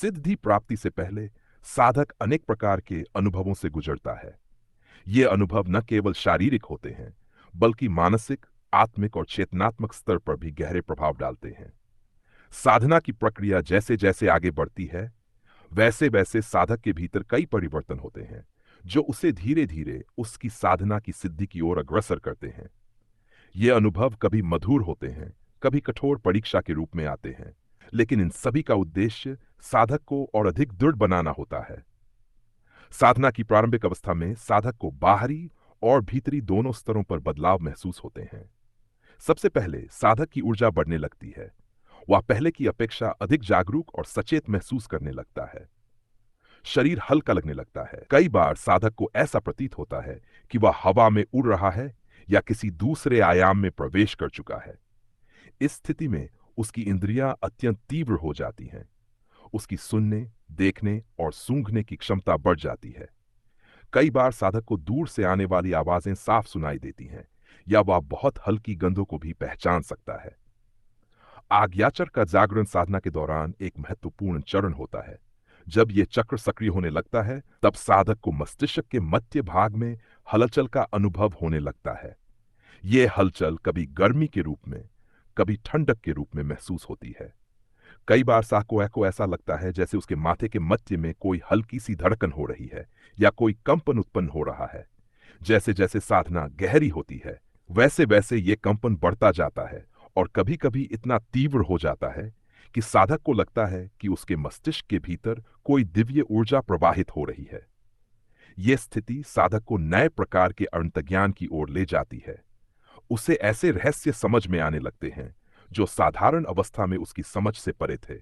सिद्धि प्राप्ति से पहले साधक अनेक प्रकार के अनुभवों से गुजरता है। ये अनुभव न केवल शारीरिक होते हैं, बल्कि मानसिक, आत्मिक और चेतनात्मक स्तर पर भी गहरे प्रभाव डालते हैं। साधना की प्रक्रिया जैसे जैसे आगे बढ़ती है, वैसे वैसे साधक के भीतर कई परिवर्तन होते हैं, जो उसे धीरे धीरे उसकी साधना की सिद्धि की ओर अग्रसर करते हैं। ये अनुभव कभी मधुर होते हैं, कभी कठोर परीक्षा के रूप में आते हैं, लेकिन इन सभी का उद्देश्य साधक को और अधिक दृढ़ बनाना होता है। साधना की प्रारंभिक अवस्था में साधक को बाहरी और भीतरी दोनों स्तरों पर बदलाव महसूस होते हैं। सबसे पहले साधक की ऊर्जा बढ़ने लगती है। वह पहले की अपेक्षा अधिक जागरूक और सचेत महसूस करने लगता है। शरीर हल्का लगने लगता है। कई बार साधक को ऐसा प्रतीत होता है कि वह हवा में उड़ रहा है या किसी दूसरे आयाम में प्रवेश कर चुका है। इस स्थिति में उसकी इंद्रियां अत्यंत तीव्र हो जाती हैं। उसकी सुनने, देखने और सूंघने की क्षमता बढ़ जाती है। कई बार साधक को दूर से आने वाली आवाजें साफ सुनाई देती हैं, या वह बहुत हल्की गंधों को भी पहचान सकता है। आज्ञाचर का जागरण साधना के दौरान एक महत्वपूर्ण चरण होता है। जब यह चक्र सक्रिय होने लगता है, तब साधक को मस्तिष्क के मध्य भाग में हलचल का अनुभव होने लगता है। यह हलचल कभी गर्मी के रूप में, कभी ठंडक के रूप में महसूस होती है। कई बार साधक को ऐसा लगता है जैसे उसके माथे के मध्य में कोई हल्की सी धड़कन हो रही है या कोई कंपन उत्पन्न हो रहा है। जैसे जैसे साधना गहरी होती है, वैसे वैसे ये कंपन बढ़ता जाता है और कभी कभी इतना तीव्र हो जाता है कि साधक को लगता है कि उसके मस्तिष्क के भीतर कोई दिव्य ऊर्जा प्रवाहित हो रही है। यह स्थिति साधक को नए प्रकार के अंतर्ज्ञान की ओर ले जाती है। उसे ऐसे रहस्य समझ में आने लगते हैं जो साधारण अवस्था में उसकी समझ से परे थे।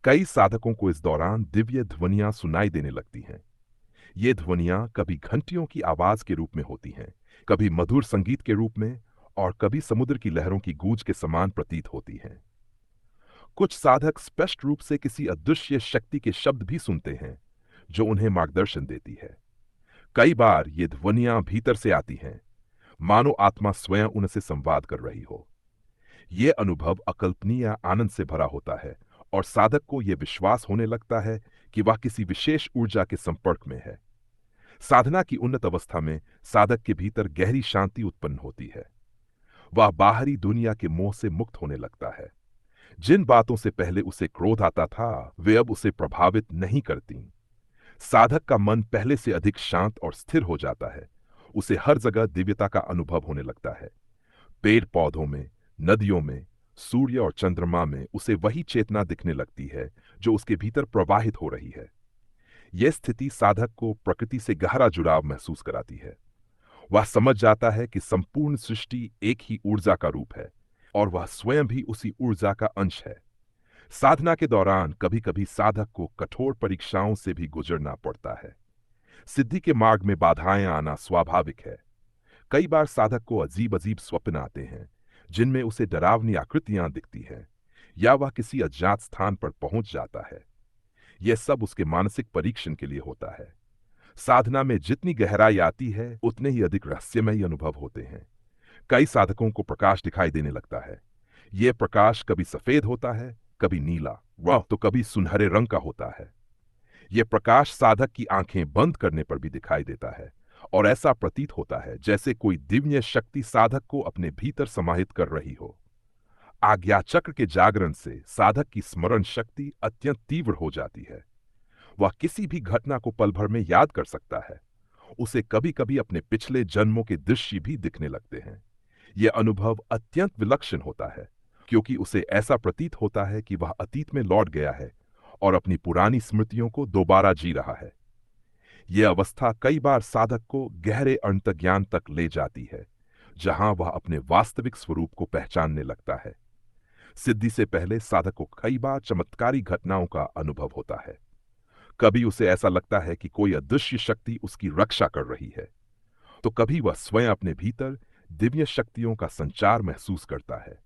कई साधकों को इस दौरान दिव्य ध्वनियां सुनाई देने लगती हैं। ये ध्वनियां कभी घंटियों की आवाज के रूप में होती हैं, कभी मधुर संगीत के रूप में, और कभी समुद्र की लहरों की गूंज के समान प्रतीत होती हैं। कुछ साधक स्पष्ट रूप से किसी अदृश्य शक्ति के शब्द भी सुनते हैं, जो उन्हें मार्गदर्शन देती है। कई बार ये ध्वनियां भीतर से आती हैं, मानो आत्मा स्वयं उनसे संवाद कर रही हो। यह अनुभव अकल्पनीय आनंद से भरा होता है और साधक को यह विश्वास होने लगता है कि वह किसी विशेष ऊर्जा के संपर्क में है। साधना की उन्नत अवस्था में साधक के भीतर गहरी शांति उत्पन्न होती है। वह बाहरी दुनिया के मोह से मुक्त होने लगता है। जिन बातों से पहले उसे क्रोध आता था, वे अब उसे प्रभावित नहीं करती। साधक का मन पहले से अधिक शांत और स्थिर हो जाता है। उसे हर जगह दिव्यता का अनुभव होने लगता है। पेड़ पौधों में, नदियों में, सूर्य और चंद्रमा में उसे वही चेतना दिखने लगती है जो उसके भीतर प्रवाहित हो रही है। यह स्थिति साधक को प्रकृति से गहरा जुड़ाव महसूस कराती है। वह समझ जाता है कि संपूर्ण सृष्टि एक ही ऊर्जा का रूप है और वह स्वयं भी उसी ऊर्जा का अंश है। साधना के दौरान कभी कभी साधक को कठोर परीक्षाओं से भी गुजरना पड़ता है। सिद्धि के मार्ग में बाधाएं आना स्वाभाविक है। कई बार साधक को अजीब अजीब स्वप्न आते हैं, जिनमें उसे डरावनी आकृतियां दिखती हैं, या वह किसी अज्ञात स्थान पर पहुंच जाता है। यह सब उसके मानसिक परीक्षण के लिए होता है। साधना में जितनी गहराई आती है, उतने ही अधिक रहस्यमयी अनुभव होते हैं। कई साधकों को प्रकाश दिखाई देने लगता है। यह प्रकाश कभी सफेद होता है, कभी नीला, वह तो कभी सुनहरे रंग का होता है। यह प्रकाश साधक की आंखें बंद करने पर भी दिखाई देता है और ऐसा प्रतीत होता है जैसे कोई दिव्य शक्ति साधक को अपने भीतर समाहित कर रही हो। आज्ञा चक्र के जागरण से साधक की स्मरण शक्ति अत्यंत तीव्र हो जाती है। वह किसी भी घटना को पल भर में याद कर सकता है। उसे कभी कभी अपने पिछले जन्मों के दृश्य भी दिखने लगते हैं। यह अनुभव अत्यंत विलक्षण होता है, क्योंकि उसे ऐसा प्रतीत होता है कि वह अतीत में लौट गया है और अपनी पुरानी स्मृतियों को दोबारा जी रहा है। यह अवस्था कई बार साधक को गहरे अंतर्ज्ञान तक ले जाती है, जहां वह अपने वास्तविक स्वरूप को पहचानने लगता है। सिद्धि से पहले साधक को कई बार चमत्कारी घटनाओं का अनुभव होता है। कभी उसे ऐसा लगता है कि कोई अदृश्य शक्ति उसकी रक्षा कर रही है, तो कभी वह स्वयं अपने भीतर दिव्य शक्तियों का संचार महसूस करता है।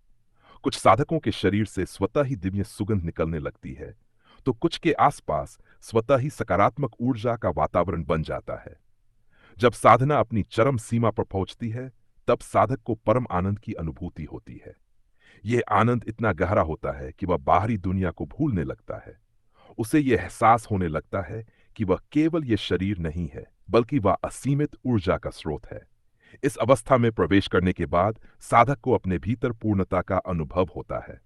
कुछ साधकों के शरीर से स्वतः ही दिव्य सुगंध निकलने लगती है, तो कुछ के आसपास स्वतः ही सकारात्मक ऊर्जा का वातावरण बन जाता है। जब साधना अपनी चरम सीमा पर पहुंचती है, तब साधक को परम आनंद की अनुभूति होती है। यह आनंद इतना गहरा होता है कि वह बाहरी दुनिया को भूलने लगता है उसे यह एहसास होने लगता है कि वह केवल ये शरीर नहीं है, बल्कि वह असीमित ऊर्जा का स्रोत है। इस अवस्था में प्रवेश करने के बाद साधक को अपने भीतर पूर्णता का अनुभव होता है।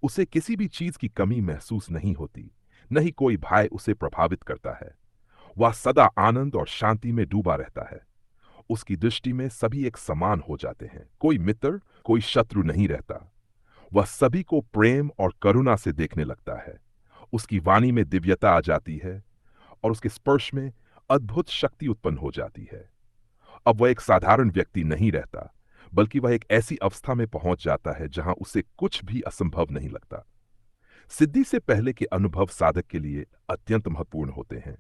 उसे किसी भी चीज की कमी महसूस नहीं होती, न ही कोई भय उसे प्रभावित करता है। वह सदा आनंद और शांति में डूबा रहता है। उसकी दृष्टि में सभी एक समान हो जाते हैं, कोई मित्र, कोई शत्रु नहीं रहता। वह सभी को प्रेम और करुणा से देखने लगता है। उसकी वाणी में दिव्यता आ जाती है और उसके स्पर्श में अद्भुत शक्ति उत्पन्न हो जाती है। अब वह एक साधारण व्यक्ति नहीं रहता, बल्कि वह एक ऐसी अवस्था में पहुंच जाता है जहां उसे कुछ भी असंभव नहीं लगता। सिद्धि से पहले के अनुभव साधक के लिए अत्यंत महत्वपूर्ण होते हैं।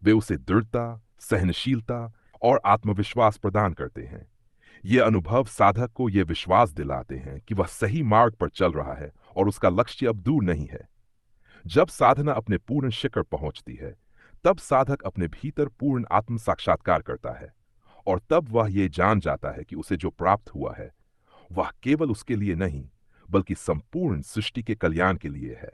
वे उसे दृढ़ता, सहनशीलता और आत्मविश्वास प्रदान करते हैं। ये अनुभव साधक को यह विश्वास दिलाते हैं कि वह सही मार्ग पर चल रहा है और उसका लक्ष्य अब दूर नहीं है। जब साधना अपने पूर्ण शिखर पहुंचती है, तब साधक अपने भीतर पूर्ण आत्म साक्षात्कार करता है और तब वह ये जान जाता है कि उसे जो प्राप्त हुआ है वह केवल उसके लिए नहीं, बल्कि संपूर्ण सृष्टि के कल्याण के लिए है।